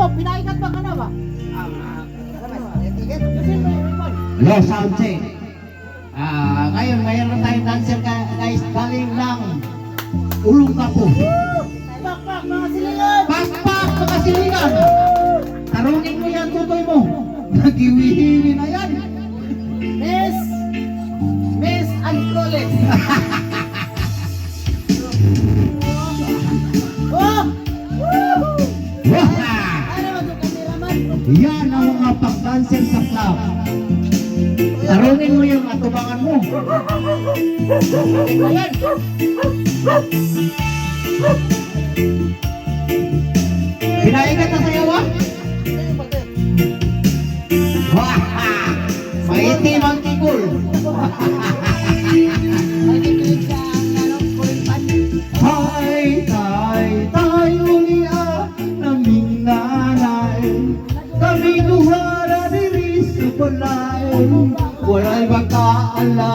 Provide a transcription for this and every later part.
mo, pinaikat ba ka na ba? Hello, sound check. Ngayon, mayroon tayong dancer guys, galing ng Olongapo. Pakpak mga silingan! Pakpak mga silingan! Tarungin mo yan, tutoy mo. Nagiwi-hiwi na yan. Miss Antroles. Oh! Ano ba ito, kameraman? Yan ang mga pag-dancer sa club. Tarungin mo yung atubangan mo. Ayan! Pinaikat na sayaw ah? Maitim ang kikul. Tay, tay, tay, ulia, naming nanay. Kami duhara diri sa balay. Wala'y makaalala.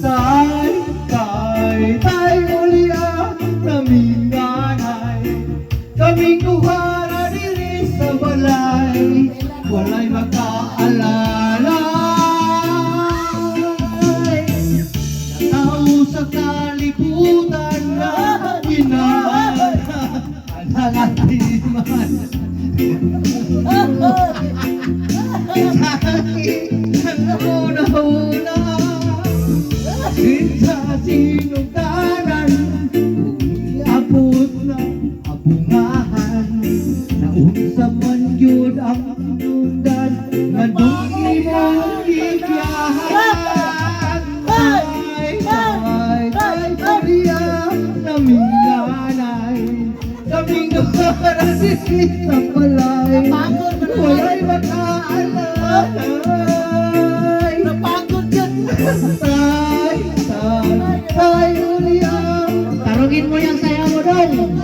Tay, tay, tay, ulia, naming nanay. Kami duhara diri sa balay. Wala'y makaalala. Tao sa kalibutan na inaalangatiman. Una-una sa sinugdanan, iabot na abungahan. Naunsa man yun ang tundan, nandungi mong ikiyahan. Tay, tay, tay, Maria, naming nanay. Kaming nagkakaroon sa palay. Wala'y makaalala. Napagod yan! Tay, tay, tay, uliyang. Tarungin mo yung sayaw mo dong.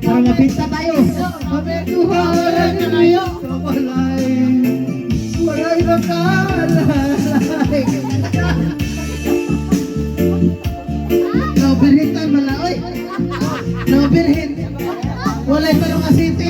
Para mapinta tayo. Mabeduhan kayo sa balay. Wala'y makaalala. Nobirhin tayo malaoy. Nobirhin. Wala'y parang asiti.